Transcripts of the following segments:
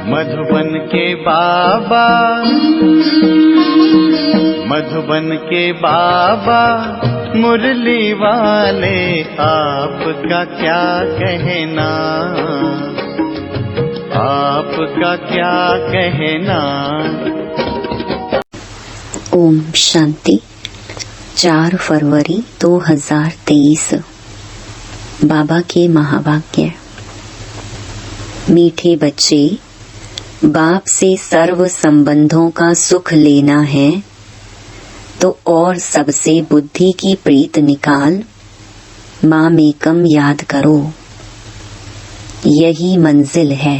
मधुबन के बाबा, मधुबन के बाबा मुरली वाले, आपका क्या कहना, आपका क्या कहना। ओम शांति। 4 फरवरी 2023। बाबा के महावाक्य। मीठे बच्चे, बाप से सर्व संबंधों का सुख लेना है तो और सबसे बुद्धि की प्रीत निकाल मामेकम याद करो, यही मंजिल है।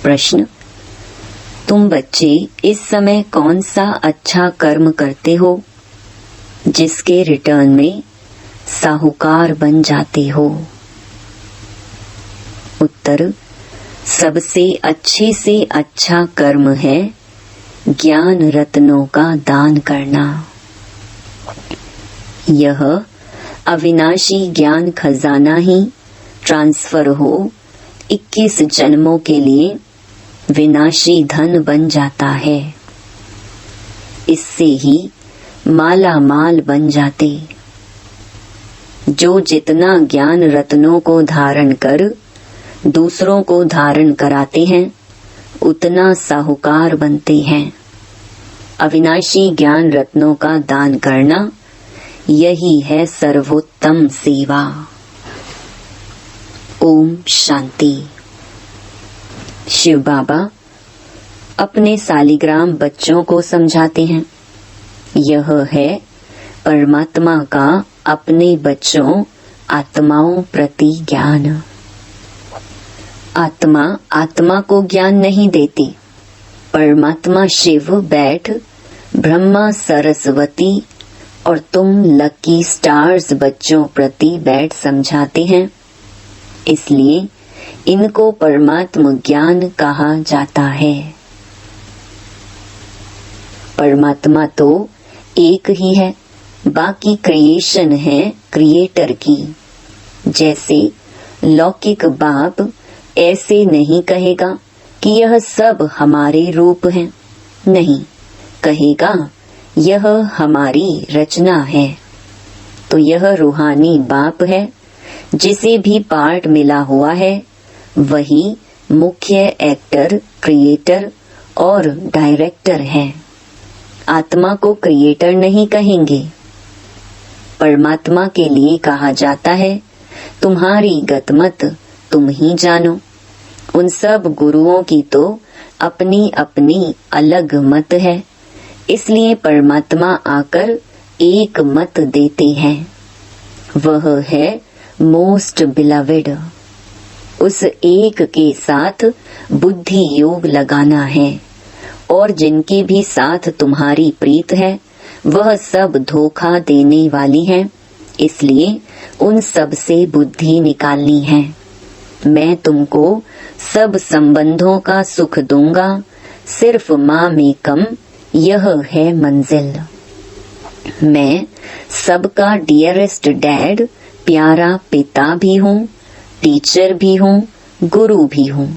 प्रश्न: तुम बच्चे इस समय कौन सा अच्छा कर्म करते हो जिसके रिटर्न में साहूकार बन जाते हो? उत्तर: सबसे अच्छे से अच्छा कर्म है ज्ञान रत्नों का दान करना। यह अविनाशी ज्ञान खजाना ही ट्रांसफर हो 21 जन्मों के लिए विनाशी धन बन जाता है। इससे ही माला माल बन जाते। जो जितना ज्ञान रत्नों को धारण कर दूसरों को धारण कराते हैं, उतना साहूकार बनते हैं। अविनाशी ज्ञान रत्नों का दान करना, यही है सर्वोत्तम सेवा। ओम शांति। शिव बाबा अपने सालिग्राम बच्चों को समझाते हैं। यह है परमात्मा का अपने बच्चों आत्माओं प्रति ज्ञान। आत्मा आत्मा को ज्ञान नहीं देती। परमात्मा शिव बैठ ब्रह्मा सरस्वती और तुम लकी स्टार्स बच्चों प्रति बैठ समझाते हैं। इसलिए इनको परमात्म ज्ञान कहा जाता है। परमात्मा तो एक ही है, बाकी क्रिएशन है क्रिएटर की। जैसे लौकिक बाप ऐसे नहीं कहेगा कि यह सब हमारे रूप हैं, नहीं, कहेगा यह हमारी रचना है। तो यह रूहानी बाप है, जिसे भी पार्ट मिला हुआ है वही मुख्य एक्टर, क्रिएटर और डायरेक्टर है। आत्मा को क्रिएटर नहीं कहेंगे। परमात्मा के लिए कहा जाता है तुम्हारी गतमत तुम ही जानो। उन सब गुरुओं की तो अपनी अपनी अलग मत है, इसलिए परमात्मा आकर एक मत देते हैं। वह है मोस्ट बिलवेड। उस एक के साथ बुद्धि योग लगाना है, और जिनके भी साथ तुम्हारी प्रीत है वह सब धोखा देने वाली है, इसलिए उन सब से बुद्धि निकालनी है। मैं तुमको सब संबंधों का सुख दूंगा, सिर्फ मामेकम, यह है मंजिल। मैं सबका डियरेस्ट डैड, प्यारा पिता भी हूँ, टीचर भी हूँ, गुरु भी हूँ।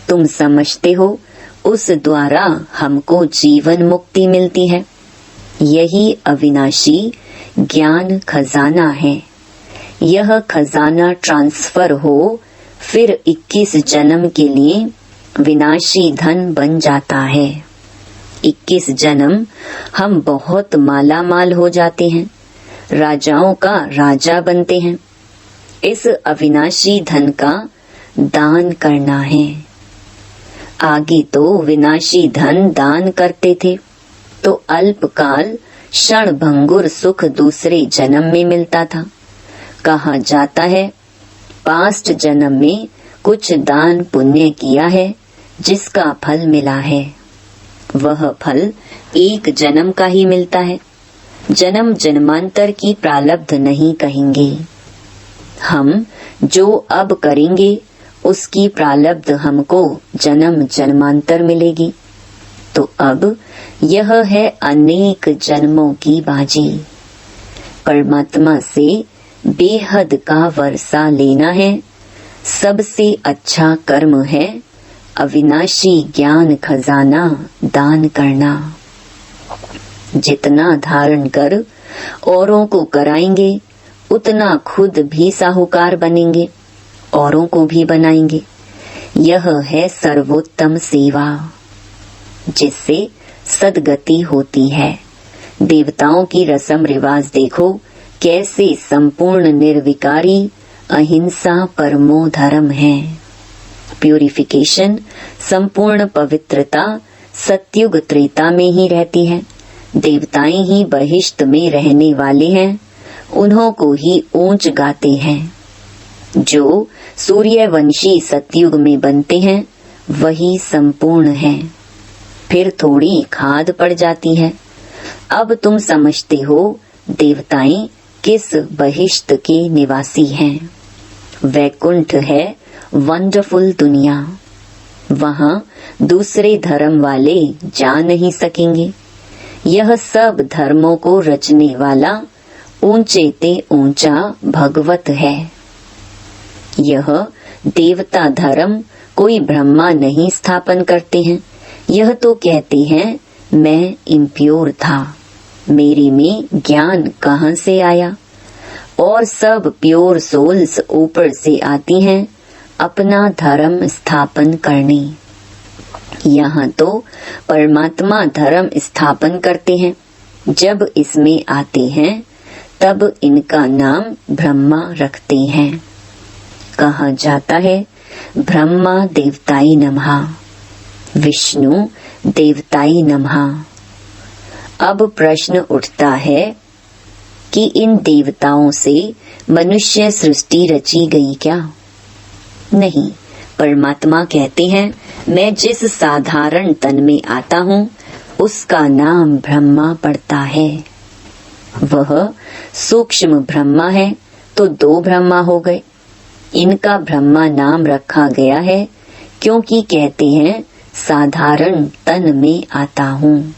तुम समझते हो उस द्वारा हमको जीवन मुक्ति मिलती है। यही अविनाशी ज्ञान खजाना है। यह खजाना ट्रांसफर हो फिर 21 जन्म के लिए विनाशी धन बन जाता है। 21 जन्म हम बहुत माला माल हो जाते हैं, राजाओं का राजा बनते हैं। इस अविनाशी धन का दान करना है। आगे तो विनाशी धन दान करते थे तो अल्पकाल क्षण भंगुर सुख दूसरे जन्म में मिलता था। कहा जाता है पास्ट जन्म में कुछ दान पुण्य किया है जिसका फल मिला है। वह फल एक जन्म का ही मिलता है, जन्म जन्मांतर की प्रारब्ध नहीं कहेंगे। हम जो अब करेंगे उसकी प्रारब्ध हमको जन्म जन्मांतर मिलेगी। तो अब यह है अनेक जन्मों की बाजी। परमात्मा से बेहद का वर्षा लेना है। सबसे अच्छा कर्म है अविनाशी ज्ञान खजाना दान करना। जितना धारण कर औरों को कराएंगे उतना खुद भी साहूकार बनेंगे, औरों को भी बनाएंगे। यह है सर्वोत्तम सेवा जिससे सद्गति होती है। देवताओं की रस्म रिवाज देखो कैसे संपूर्ण निर्विकारी अहिंसा परमो धर्म है। प्यूरिफिकेशन, संपूर्ण पवित्रता सत्युग त्रेता में ही रहती है। देवताएं ही बहिष्ट में रहने वाले हैं, उन्हों को ही ऊंच गाते हैं। जो सूर्यवंशी सतयुग में बनते हैं वही संपूर्ण है। फिर थोड़ी खाद पड़ जाती है। अब तुम समझते हो देवताएं किस बहिष्ट के निवासी हैं। वैकुंठ है वंडरफुल दुनिया, वहाँ दूसरे धर्म वाले जा नहीं सकेंगे। यह सब धर्मों को रचने वाला ऊंचे ते ऊंचा भगवत है। यह देवता धर्म कोई ब्रह्मा नहीं स्थापन करते हैं। यह तो कहते हैं मैं इम्प्योर था, मेरे में ज्ञान कहाँ से आया। और सब प्योर सोल्स ऊपर से आती हैं अपना धर्म स्थापन करने। यहाँ तो परमात्मा धर्म स्थापन करते हैं। जब इसमें आते हैं तब इनका नाम ब्रह्मा रखते हैं। कहा जाता है ब्रह्मा देवताई नमः, विष्णु देवताई नमः। अब प्रश्न उठता है कि इन देवताओं से मनुष्य सृष्टि रची गई क्या? नहीं, परमात्मा कहते हैं मैं जिस साधारण तन में आता हूँ उसका नाम ब्रह्मा पड़ता है। वह सूक्ष्म ब्रह्मा है तो दो ब्रह्मा हो गए। इनका ब्रह्मा नाम रखा गया है क्योंकि कहते हैं साधारण तन में आता हूँ।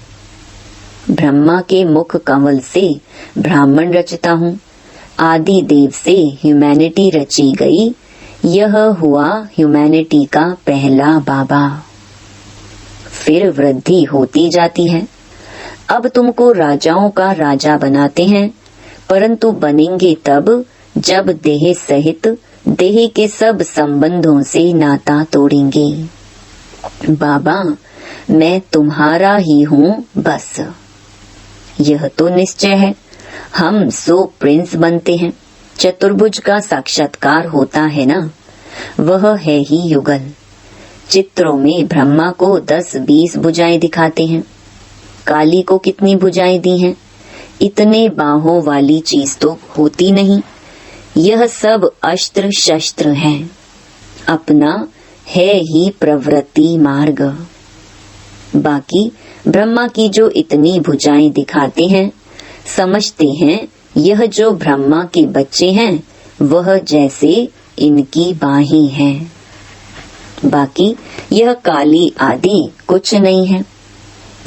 ब्रह्मा के मुख कमल से ब्राह्मण रचता हूँ। आदि देव से ह्यूमैनिटी रची गई। यह हुआ ह्यूमैनिटी का पहला बाबा। फिर वृद्धि होती जाती है। अब तुमको राजाओं का राजा बनाते हैं, परंतु बनेंगे तब जब देह सहित देह के सब संबंधों से नाता तोड़ेंगे। बाबा मैं तुम्हारा ही हूँ बस, यह तो निश्चय है। हम सो प्रिंस बनते हैं। चतुर्भुज का साक्षात्कार होता है ना, वह है ही युगल। चित्रों में ब्रह्मा को 10-20 भुजाएं दिखाते हैं। काली को कितनी भुजाएं दी हैं? इतने बाहों वाली चीज तो होती नहीं। यह सब अस्त्र शस्त्र हैं, अपना है ही प्रवृत्ति मार्ग। बाकी ब्रह्मा की जो इतनी भुजाएं दिखाते हैं, समझते हैं यह जो ब्रह्मा के बच्चे हैं वह जैसे इनकी बाहें हैं। बाकी यह काली आदि कुछ नहीं है।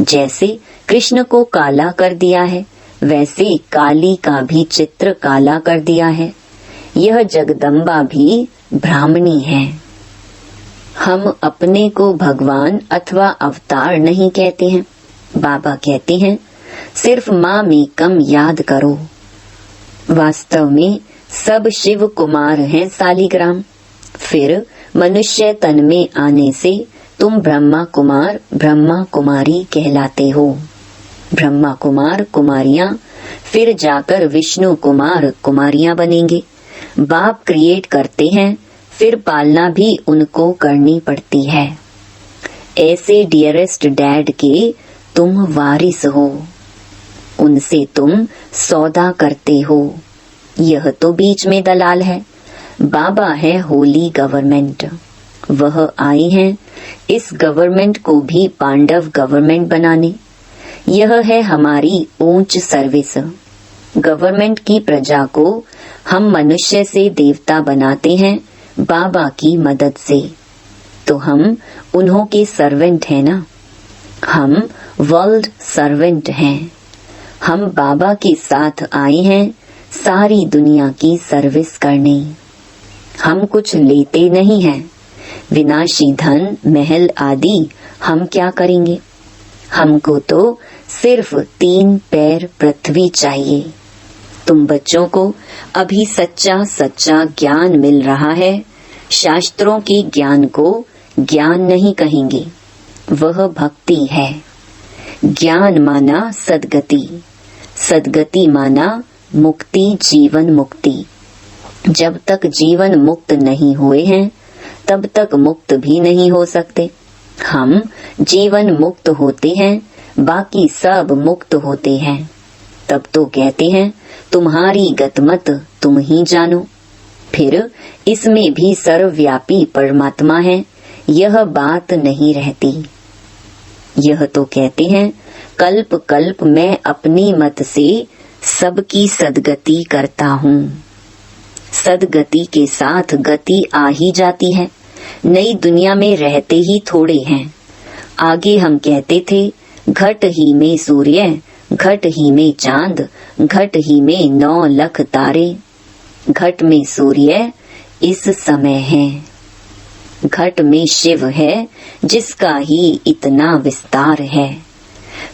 जैसे कृष्ण को काला कर दिया है, वैसे काली का भी चित्र काला कर दिया है। यह जगदम्बा भी ब्राह्मणी है। हम अपने को भगवान अथवा अवतार नहीं कहते हैं। बाबा कहते हैं सिर्फ माँ में कम याद करो। वास्तव में सब शिव कुमार हैं सालिग्राम। फिर मनुष्य तन में आने से तुम ब्रह्मा कुमार ब्रह्मा कुमारी कहलाते हो। ब्रह्मा कुमार कुमारियां फिर जाकर विष्णु कुमार कुमारियां बनेंगे। बाप क्रिएट करते हैं, फिर पालना भी उनको करनी पड़ती है। ऐसे डियरेस्ट डैड के तुम वारिस हो, उनसे तुम सौदा करते हो। यह तो बीच में दलाल है। बाबा है होली गवर्नमेंट। वह आए हैं इस गवर्नमेंट को भी पांडव गवर्नमेंट बनाने। यह है हमारी ऊंच सर्विस। गवर्नमेंट की प्रजा को हम मनुष्य से देवता बनाते हैं बाबा की मदद से। तो हम उन्हों के सर्वेंट हैं ना। हम वर्ल्ड सर्वेंट हैं। हम बाबा के साथ आए हैं सारी दुनिया की सर्विस करने। हम कुछ लेते नहीं हैं, विनाशी धन महल आदि हम क्या करेंगे? हमको तो सिर्फ 3 पैर पृथ्वी चाहिए। तुम बच्चों को अभी सच्चा सच्चा ज्ञान मिल रहा है। शास्त्रों के ज्ञान को ज्ञान नहीं कहेंगे, वह भक्ति है। ज्ञान माना सद्गति, सद्गति माना मुक्ति, जीवन मुक्ति। जब तक जीवन मुक्त नहीं हुए हैं तब तक मुक्त भी नहीं हो सकते। हम जीवन मुक्त होते हैं, बाकी सब मुक्त होते हैं। तब तो कहते हैं तुम्हारी गतमत तुम ही जानो। फिर इसमें भी सर्वव्यापी परमात्मा है, यह बात नहीं रहती। यह तो कहते हैं कल्प कल्प मैं अपनी मत से सबकी सद्गति करता हूँ। सद्गति के साथ गति आ ही जाती है। नई दुनिया में रहते ही थोड़े हैं। आगे हम कहते थे घट ही में सूर्य, घट ही में चांद, घट ही में 9 लाख तारे। घट में सूर्य इस समय है, घट में शिव है जिसका ही इतना विस्तार है।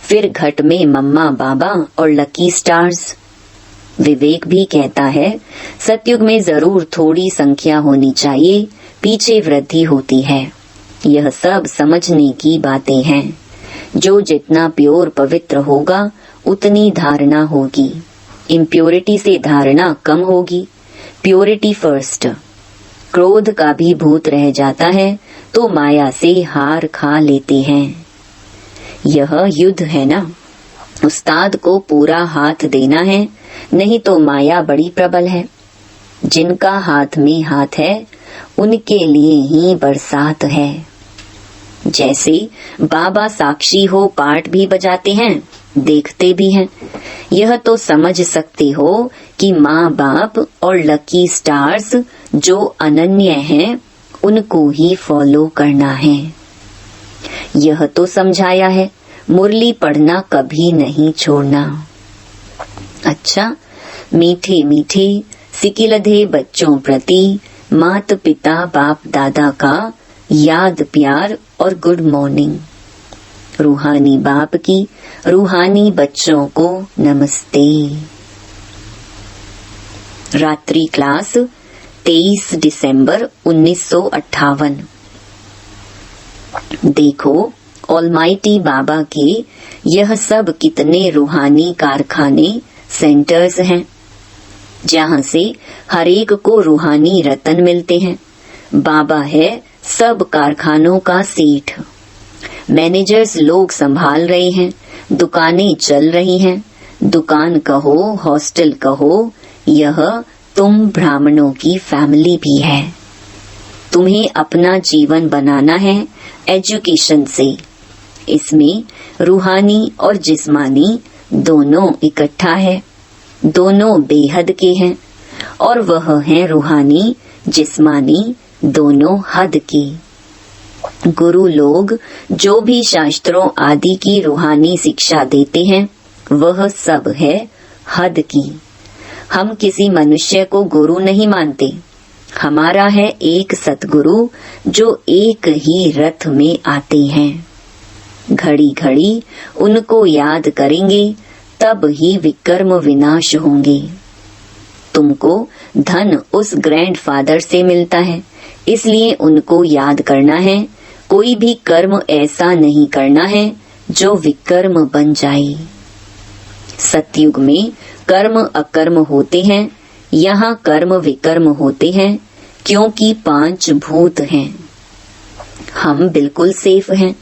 फिर घट में मम्मा बाबा और लकी स्टार्स। विवेक भी कहता है सतयुग में जरूर थोड़ी संख्या होनी चाहिए, पीछे वृद्धि होती है। यह सब समझने की बातें हैं। जो जितना प्योर पवित्र होगा उतनी धारणा होगी। इम्प्योरिटी से धारणा कम होगी। Purity first. क्रोध का भी भूत रह जाता है तो माया से हार खा लेते हैं। यह युद्ध है ना, उस्ताद को पूरा हाथ देना है, नहीं तो माया बड़ी प्रबल है। जिनका हाथ में हाथ है उनके लिए ही बरसात है। जैसे बाबा साक्षी हो पाठ भी बजाते हैं, देखते भी हैं। यह तो समझ सकते हो कि माँ बाप और लकी स्टार्स जो अनन्य हैं उनको ही फॉलो करना है। यह तो समझाया है मुरली पढ़ना कभी नहीं छोड़ना। अच्छा, मीठे मीठे सिकिलधे बच्चों प्रति माता पिता बाप दादा का याद प्यार और गुड मॉर्निंग। रूहानी बाप की रूहानी बच्चों को नमस्ते। रात्रि क्लास 23 दिसंबर 1958। देखो ऑलमाइटी बाबा के यह सब कितने रूहानी कारखाने सेंटर्स हैं, जहाँ से हर एक को रूहानी रतन मिलते हैं। बाबा है सब कारखानों का सेठ। मैनेजर्स लोग संभाल रहे हैं, दुकानें चल रही हैं। दुकान कहो हॉस्टल कहो, यह तुम ब्राह्मणों की फैमिली भी है। तुम्हें अपना जीवन बनाना है एजुकेशन से। इसमें रूहानी और जिस्मानी दोनों इकट्ठा है, दोनों बेहद के हैं, और वह है रूहानी जिस्मानी दोनों हद की। गुरु लोग जो भी शास्त्रों आदि की रूहानी शिक्षा देते हैं वह सब है हद की। हम किसी मनुष्य को गुरु नहीं मानते। हमारा है एक सतगुरु जो एक ही रथ में आते हैं। घड़ी घड़ी उनको याद करेंगे तब ही विकर्म विनाश होंगे। तुमको धन उस ग्रैंडफादर से मिलता है, इसलिए उनको याद करना है। कोई भी कर्म ऐसा नहीं करना है जो विकर्म बन जाए। सतयुग में कर्म अकर्म होते हैं, यहाँ कर्म विकर्म होते हैं, क्योंकि 5 भूत हैं। हम बिल्कुल सेफ हैं।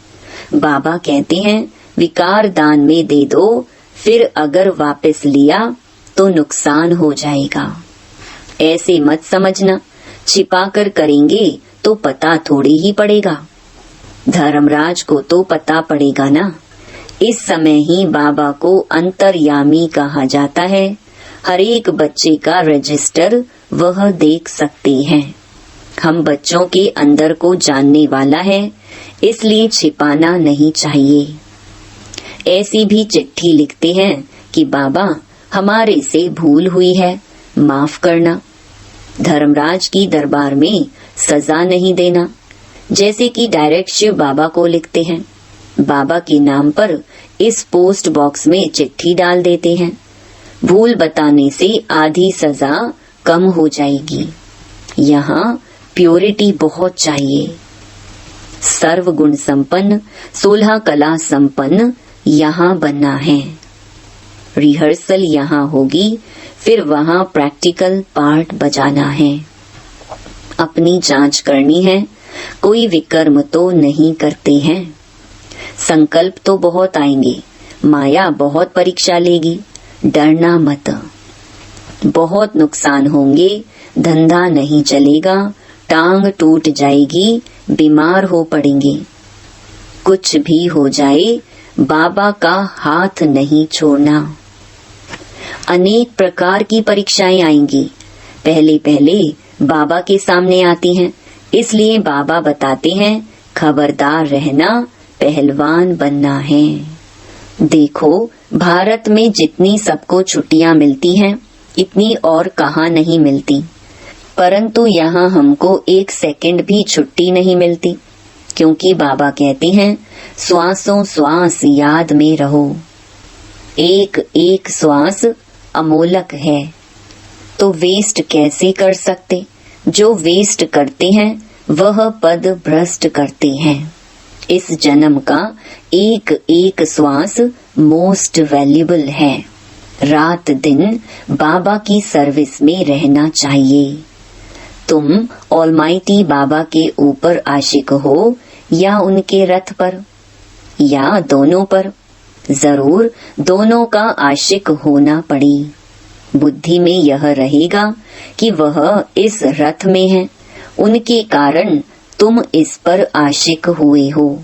बाबा कहते हैं विकार दान में दे दो, फिर अगर वापस लिया तो नुकसान हो जाएगा। ऐसे मत समझना, छिपाकर करेंगे तो पता थोड़ी ही पड़ेगा। धर्मराज को तो पता पड़ेगा ना। इस समय ही बाबा को अंतर्यामी कहा जाता है। हर एक बच्चे का रजिस्टर वह देख सकते हैं। हम बच्चों के अंदर को जानने वाला है, इसलिए छिपाना नहीं चाहिए। ऐसी भी चिट्ठी लिखते हैं कि बाबा हमारे से भूल हुई है, माफ करना। धर्मराज की दरबार में सजा नहीं देना। जैसे कि डायरेक्ट शिव बाबा को लिखते हैं, बाबा के नाम पर इस पोस्ट बॉक्स में चिट्ठी डाल देते हैं। भूल बताने से आधी सजा कम हो जाएगी। यहाँ प्योरिटी बहुत चाहिए। सर्व गुण संपन्न, 16 कला संपन्न यहाँ बनना है। रिहर्सल यहाँ होगी, फिर वहाँ प्रैक्टिकल पार्ट बजाना है। अपनी जांच करनी है, कोई विकर्म तो नहीं करते हैं। संकल्प तो बहुत आएंगे, माया बहुत परीक्षा लेगी, डरना मत। बहुत नुकसान होंगे, धंधा नहीं चलेगा, टांग टूट जाएगी, बीमार हो पड़ेंगे। कुछ भी हो जाए, बाबा का हाथ नहीं छोड़ना। अनेक प्रकार की परीक्षाएं आएंगी, पहले पहले बाबा के सामने आती हैं, इसलिए बाबा बताते हैं खबरदार रहना, पहलवान बनना है। देखो, भारत में जितनी सबको छुट्टियां मिलती हैं, इतनी और कहाँ नहीं मिलती। परंतु यहाँ हमको 1 सेकंड भी छुट्टी नहीं मिलती, क्योंकि बाबा कहते हैं श्वासों श्वास याद में रहो। एक एक श्वास अमोलक है, तो वेस्ट कैसे कर सकते? जो वेस्ट करते हैं वह पद भ्रष्ट करते हैं। इस जन्म का एक एक श्वास मोस्ट वैल्यूबल है। रात दिन बाबा की सर्विस में रहना चाहिए। तुम ऑलमाइटी बाबा के ऊपर आशिक हो या उनके रथ पर, या दोनों पर? जरूर दोनों का आशिक होना पड़ी। बुद्धि में यह रहेगा कि वह इस रथ में है, उनके कारण तुम इस पर आशिक हुए हो।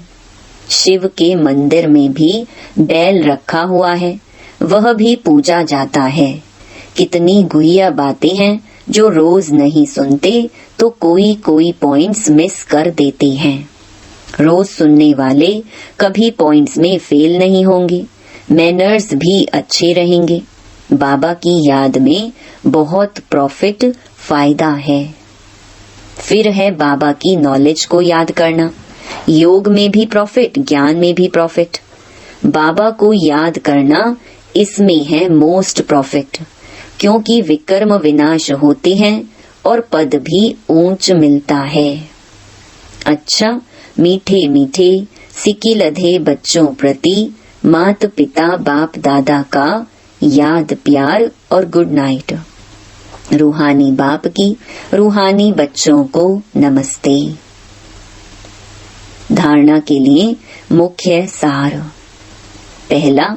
शिव के मंदिर में भी बैल रखा हुआ है, वह भी पूजा जाता है। कितनी गुहिया बातें हैं जो रोज नहीं सुनते तो कोई कोई पॉइंट्स मिस कर देते हैं। रोज सुनने वाले कभी पॉइंट्स में फेल नहीं होंगे, मैनर्स भी अच्छे रहेंगे। बाबा की याद में बहुत प्रॉफिट, फायदा है। फिर है बाबा की नॉलेज को याद करना। योग में भी प्रॉफिट, ज्ञान में भी प्रॉफिट। बाबा को याद करना, इसमें है मोस्ट प्रॉफिट, क्योंकि विकर्म विनाश होते हैं और पद भी ऊंच मिलता है। अच्छा, मीठे मीठे सिकी लधे बच्चों प्रति माता पिता बाप दादा का याद प्यार और गुड नाइट। रूहानी बाप की रूहानी बच्चों को नमस्ते। धारणा के लिए मुख्य सार। पहला,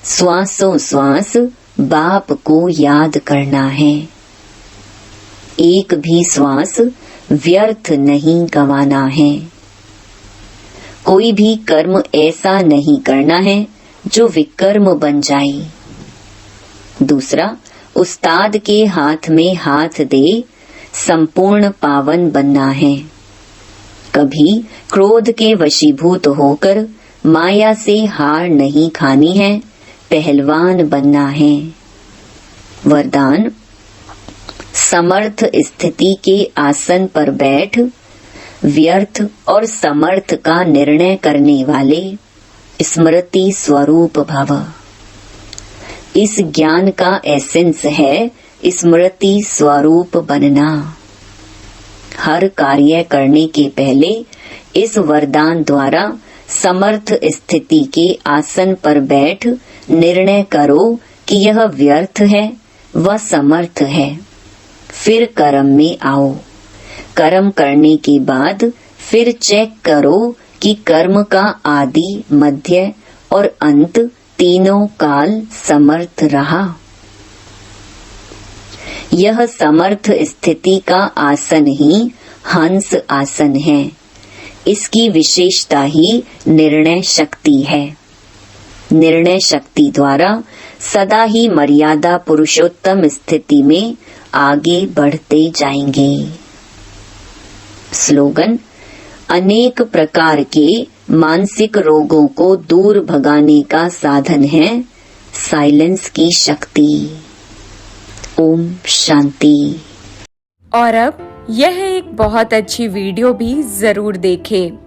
श्वासों श्वास बाप को याद करना है। एक भी श्वास व्यर्थ नहीं गंवाना है। कोई भी कर्म ऐसा नहीं करना है जो विकर्म बन जाए। दूसरा, उस्ताद के हाथ में हाथ दे संपूर्ण पावन बनना है। कभी क्रोध के वशीभूत होकर माया से हार नहीं खानी है, पहलवान बनना है। वरदान, समर्थ स्थिति के आसन पर बैठ व्यर्थ और समर्थ का निर्णय करने वाले स्मृति स्वरूप भव। इस ज्ञान का एसेंस है स्मृति स्वरूप बनना। हर कार्य करने के पहले इस वरदान द्वारा समर्थ स्थिति के आसन पर बैठ निर्णय करो कि यह व्यर्थ है व समर्थ है। फिर कर्म में आओ। कर्म करने के बाद फिर चेक करो कि कर्म का आदि, मध्य और अंत तीनों काल समर्थ रहा। यह समर्थ स्थिति का आसन ही हंस आसन है। इसकी विशेषता ही निर्णय शक्ति है। निर्णय शक्ति द्वारा सदा ही मर्यादा पुरुषोत्तम स्थिति में आगे बढ़ते जाएंगे। स्लोगन, अनेक प्रकार के मानसिक रोगों को दूर भगाने का साधन है साइलेंस की शक्ति। ओम शांति। और अब यह एक बहुत अच्छी वीडियो भी जरूर देखें।